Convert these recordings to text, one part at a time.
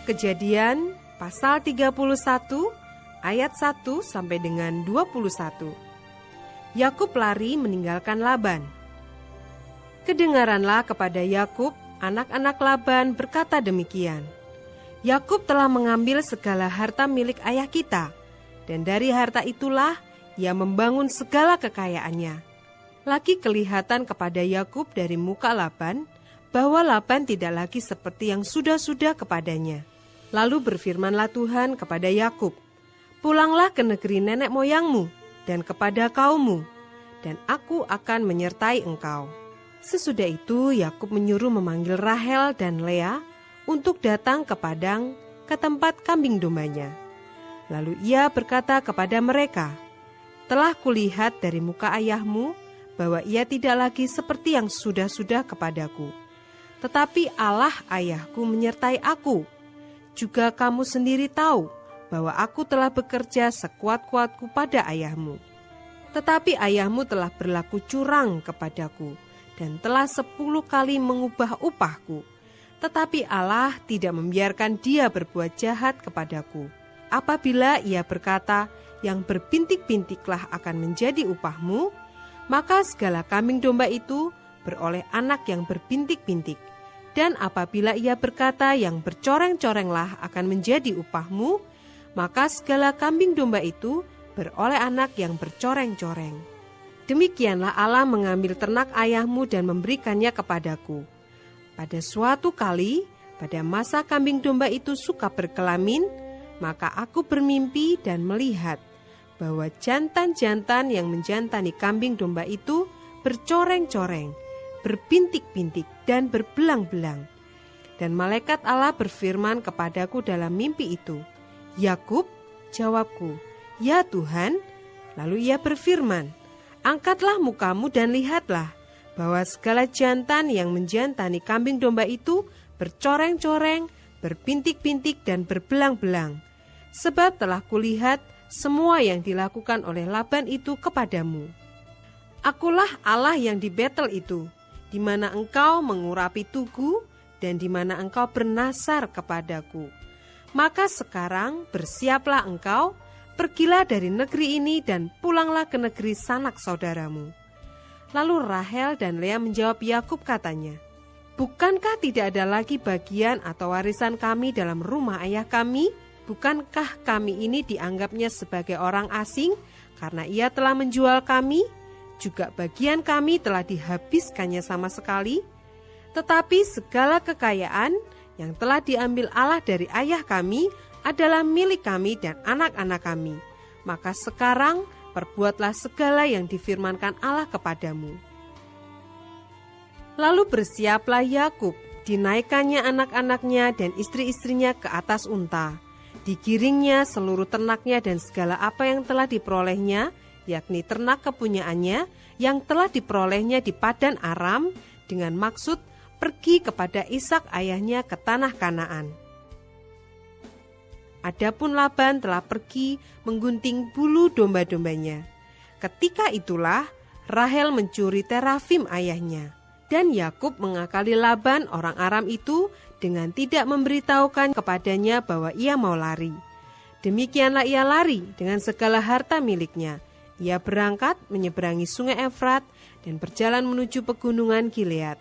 Kejadian pasal 31 ayat 1 sampai dengan 21. Yakub lari meninggalkan Laban. Kedengaranlah kepada Yakub, anak-anak Laban berkata demikian, Yakub telah mengambil segala harta milik ayah kita, dan dari harta itulah ia membangun segala kekayaannya. Lagi kelihatan kepada Yakub dari muka Laban, bahwa Laban tidak lagi seperti yang sudah-sudah kepadanya. Lalu berfirmanlah Tuhan kepada Yakub, pulanglah ke negeri nenek moyangmu dan kepada kaummu, dan aku akan menyertai engkau. Sesudah itu Yakub menyuruh memanggil Rahel dan Lea untuk datang ke padang ke tempat kambing dombanya. Lalu ia berkata kepada mereka, telah kulihat dari muka ayahmu bahwa ia tidak lagi seperti yang sudah-sudah kepadaku. Tetapi Allah ayahku menyertai aku. Juga kamu sendiri tahu bahwa aku telah bekerja sekuat-kuatku pada ayahmu. Tetapi ayahmu telah berlaku curang kepadaku dan telah 10 kali mengubah upahku. Tetapi Allah tidak membiarkan dia berbuat jahat kepadaku. Apabila ia berkata, yang berbintik-bintiklah akan menjadi upahmu, maka segala kambing domba itu beroleh anak yang berbintik-bintik. Dan apabila ia berkata yang bercoreng-corenglah akan menjadi upahmu, maka segala kambing domba itu beroleh anak yang bercoreng-coreng. Demikianlah Allah mengambil ternak ayahmu dan memberikannya kepadaku. Pada suatu kali, pada masa kambing domba itu suka berkelamin, maka aku bermimpi dan melihat bahwa jantan-jantan yang menjantani kambing domba itu bercoreng-coreng, berbintik-bintik dan berbelang-belang. Dan malaikat Allah berfirman kepadaku dalam mimpi itu, Yakub, jawabku, ya Tuhan. Lalu ia berfirman, angkatlah mukamu dan lihatlah bahwa segala jantan yang menjantani kambing domba itu bercoreng-coreng, berbintik-bintik dan berbelang-belang. Sebab telah kulihat semua yang dilakukan oleh Laban itu kepadamu. Akulah Allah yang di Betel itu, di mana engkau mengurapi tugu dan di mana engkau bernasar kepadaku. Maka sekarang bersiaplah engkau, pergilah dari negeri ini dan pulanglah ke negeri sanak saudaramu. Lalu Rahel dan Lea menjawab Yakub katanya, bukankah tidak ada lagi bagian atau warisan kami dalam rumah ayah kami? Bukankah kami ini dianggapnya sebagai orang asing karena ia telah menjual kami? Juga bagian kami telah dihabiskannya sama sekali. Tetapi segala kekayaan yang telah diambil Allah dari ayah kami adalah milik kami dan anak-anak kami. Maka sekarang perbuatlah segala yang difirmankan Allah kepadamu. Lalu bersiaplah Yakub, dinaikkannya anak-anaknya dan istri-istrinya ke atas unta. Digiringnya seluruh ternaknya dan segala apa yang telah diperolehnya, yakni ternak kepunyaannya yang telah diperolehnya di Padan Aram, dengan maksud pergi kepada Ishak ayahnya ke tanah Kanaan. Adapun Laban telah pergi menggunting bulu domba-dombanya. Ketika itulah Rahel mencuri terafim ayahnya, dan Yakub mengakali Laban orang Aram itu dengan tidak memberitahukan kepadanya bahwa ia mau lari. Demikianlah ia lari dengan segala harta miliknya. Ia berangkat menyeberangi sungai Efrat dan berjalan menuju pegunungan Gilead.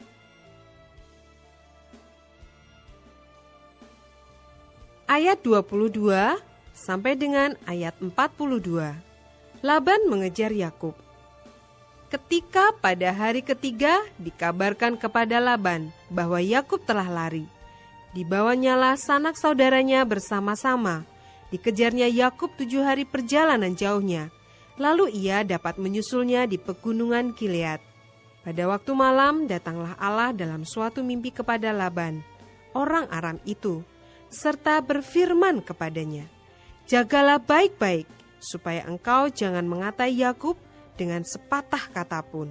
Ayat 22 sampai dengan ayat 42. Laban mengejar Yakub. Ketika pada hari ketiga dikabarkan kepada Laban bahwa Yakub telah lari, dibawanyalah sanak saudaranya bersama-sama. Dikejarnya Yakub 7 hari perjalanan jauhnya. Lalu ia dapat menyusulnya di pegunungan Gilead. Pada waktu malam datanglah Allah dalam suatu mimpi kepada Laban, orang Aram itu, serta berfirman kepadanya, jagalah baik-baik, supaya engkau jangan mengatai Yakub dengan sepatah kata pun.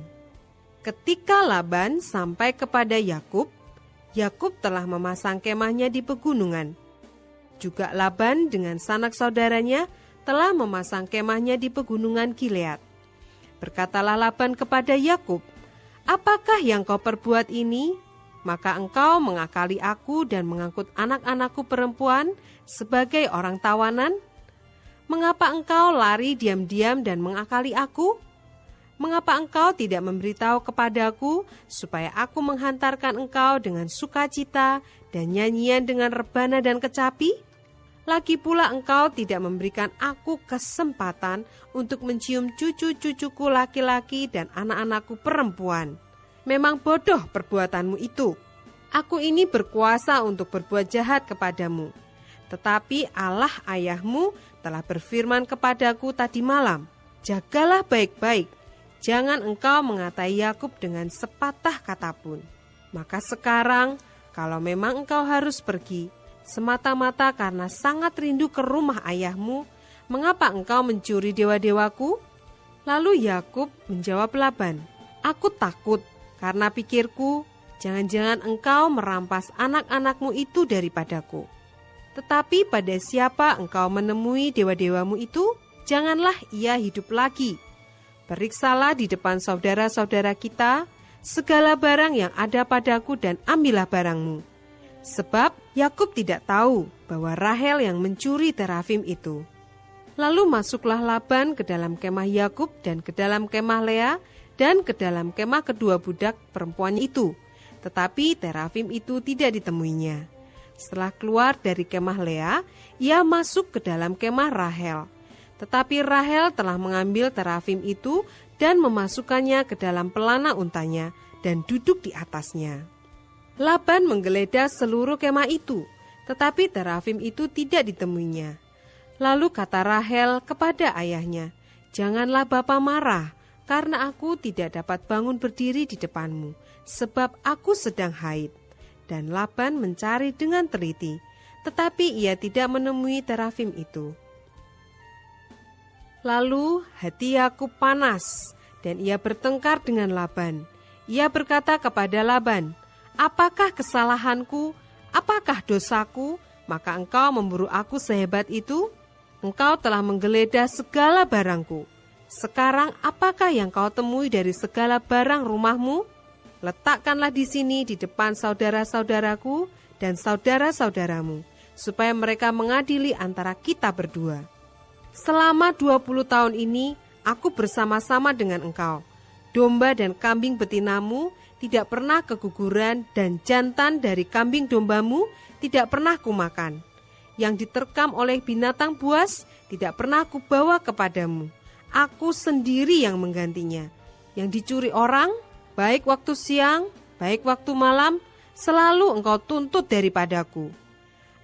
Ketika Laban sampai kepada Yakub, Yakub telah memasang kemahnya di pegunungan. Juga Laban dengan sanak saudaranya telah memasang kemahnya di pegunungan Gilead. Berkatalah Laban kepada Yakub, apakah yang kau perbuat ini? maka engkau mengakali aku dan mengangkut anak-anakku perempuan sebagai orang tawanan? Mengapa engkau lari diam-diam dan mengakali aku? Mengapa engkau tidak memberitahu kepadaku supaya aku menghantarkan engkau dengan sukacita dan nyanyian dengan rebana dan kecapi? Lagi pula engkau tidak memberikan aku kesempatan untuk mencium cucu-cucuku laki-laki dan anak-anakku perempuan. Memang bodoh perbuatanmu itu. Aku ini berkuasa untuk berbuat jahat kepadamu. Tetapi Allah ayahmu telah berfirman kepadaku tadi malam, jagalah baik-baik, jangan engkau mengatai Yakub dengan sepatah kata pun. Maka sekarang, kalau memang engkau harus pergi, semata-mata karena sangat rindu ke rumah ayahmu, mengapa engkau mencuri dewa-dewaku? Lalu Yakub menjawab Laban, aku takut karena pikirku, jangan-jangan engkau merampas anak-anakmu itu daripadaku. Tetapi pada siapa engkau menemui dewa-dewamu itu, janganlah ia hidup lagi. Periksalah di depan saudara-saudara kita segala barang yang ada padaku dan ambillah barangmu. Sebab Yakub tidak tahu bahwa Rahel yang mencuri terafim itu. Lalu masuklah Laban ke dalam kemah Yakub dan ke dalam kemah Lea dan ke dalam kemah kedua budak perempuan itu. Tetapi terafim itu tidak ditemuinya. Setelah keluar dari kemah Lea, ia masuk ke dalam kemah Rahel. Tetapi Rahel telah mengambil terafim itu dan memasukkannya ke dalam pelana untanya dan duduk di atasnya. Laban menggeledah seluruh kemah itu, tetapi terafim itu tidak ditemuinya. Lalu kata Rahel kepada ayahnya, janganlah bapa marah, karena aku tidak dapat bangun berdiri di depanmu, sebab aku sedang haid. Dan Laban mencari dengan teliti, tetapi ia tidak menemui terafim itu. Lalu hati Yakub panas, dan ia bertengkar dengan Laban. Ia berkata kepada Laban, apakah kesalahanku, apakah dosaku, maka engkau memburu aku sehebat itu? Engkau telah menggeledah segala barangku. Sekarang apakah yang kau temui dari segala barang rumahmu? Letakkanlah di sini di depan saudara-saudaraku dan saudara-saudaramu, supaya mereka mengadili antara kita berdua. Selama 20 tahun ini, aku bersama-sama dengan engkau. Domba dan kambing betinamu tidak pernah keguguran, dan jantan dari kambing dombamu tidak pernah kumakan. Yang diterkam oleh binatang buas tidak pernah kubawa kepadamu. Aku sendiri yang menggantinya. Yang dicuri orang, baik waktu siang, baik waktu malam, selalu engkau tuntut daripadaku.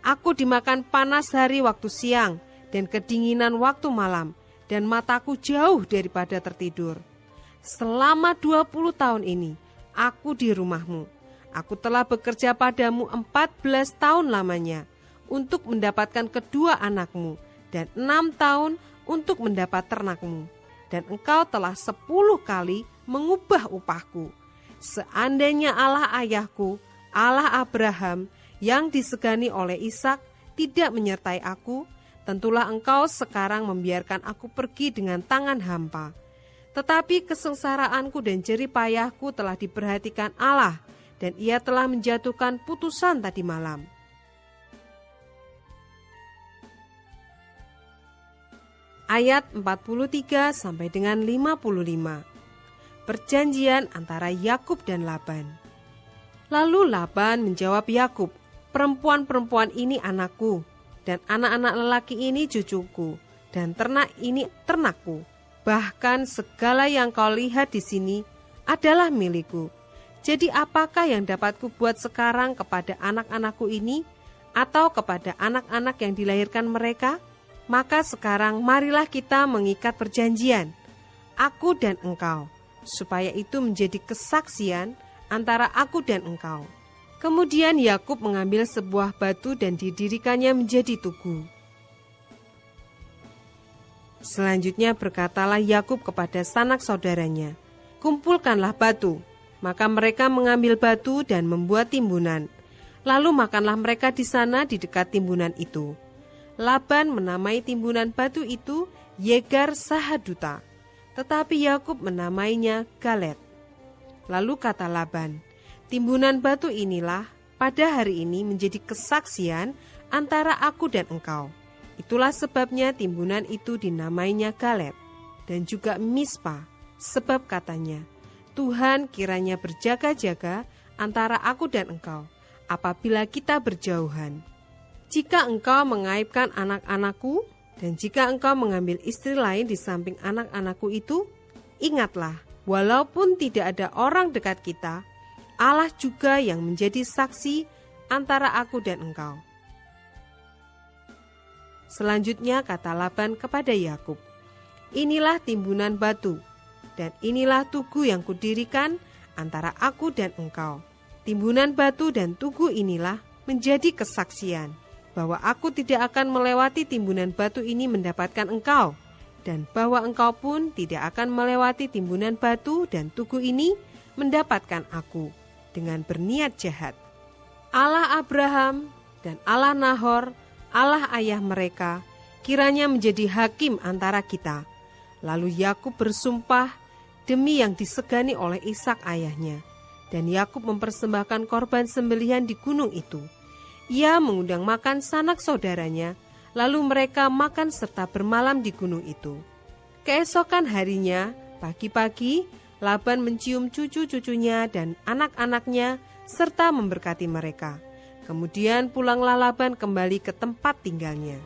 Aku dimakan panas hari waktu siang, dan kedinginan waktu malam, dan mataku jauh daripada tertidur. Selama 20 tahun ini, aku di rumahmu. Aku telah bekerja padamu 14 tahun lamanya, untuk mendapatkan kedua anakmu, dan 6 tahun untuk mendapat ternakmu. Dan engkau telah 10 kali mengubah upahku. Seandainya Allah ayahku, Allah Abraham, yang disegani oleh Ishak, tidak menyertai aku, tentulah engkau sekarang membiarkan aku pergi dengan tangan hampa. Tetapi kesengsaraanku dan jerih payahku telah diperhatikan Allah, dan ia telah menjatuhkan putusan tadi malam. Ayat 43 sampai dengan 55. Perjanjian antara Yakub dan Laban. Lalu Laban menjawab Yakub, perempuan-perempuan ini anakku, dan anak-anak lelaki ini cucuku, dan ternak ini ternakku. Bahkan segala yang kau lihat di sini adalah milikku. Jadi apakah yang dapat kubuat sekarang kepada anak-anakku ini, atau kepada anak-anak yang dilahirkan mereka? Maka sekarang marilah kita mengikat perjanjian, aku dan engkau, supaya itu menjadi kesaksian antara aku dan engkau. Kemudian Yakub mengambil sebuah batu dan didirikannya menjadi tugu. Selanjutnya berkatalah Yakub kepada sanak saudaranya, kumpulkanlah batu. Maka mereka mengambil batu dan membuat timbunan. Lalu makanlah mereka di sana di dekat timbunan itu. Laban menamai timbunan batu itu Yegar Sahaduta, tetapi Yakub menamainya Galet. Lalu kata Laban, Timbunan batu inilah pada hari ini menjadi kesaksian antara aku dan engkau. Itulah sebabnya timbunan itu dinamainya Galed dan juga Mispa, sebab katanya, Tuhan kiranya berjaga-jaga antara aku dan engkau apabila kita berjauhan. Jika engkau mengaibkan anak-anakku, dan jika engkau mengambil istri lain di samping anak-anakku itu, ingatlah, walaupun tidak ada orang dekat kita, Allah juga yang menjadi saksi antara aku dan engkau. Selanjutnya kata Laban kepada Yakub, inilah timbunan batu, dan inilah tugu yang kudirikan antara aku dan engkau. Timbunan batu dan tugu inilah menjadi kesaksian bahwa aku tidak akan melewati timbunan batu ini mendapatkan engkau, dan bahwa engkau pun tidak akan melewati timbunan batu dan tugu ini mendapatkan aku dengan berniat jahat. Allah Abraham dan Allah Nahor, Allah ayah mereka, kiranya menjadi hakim antara kita. Lalu Yakub bersumpah demi yang disegani oleh Ishak ayahnya, dan Yakub mempersembahkan korban sembelihan di gunung itu. Ia mengundang makan sanak saudaranya, lalu mereka makan serta bermalam di gunung itu. Keesokan harinya, pagi-pagi, Laban mencium cucu-cucunya dan anak-anaknya serta memberkati mereka. Kemudian pulanglah Laban kembali ke tempat tinggalnya.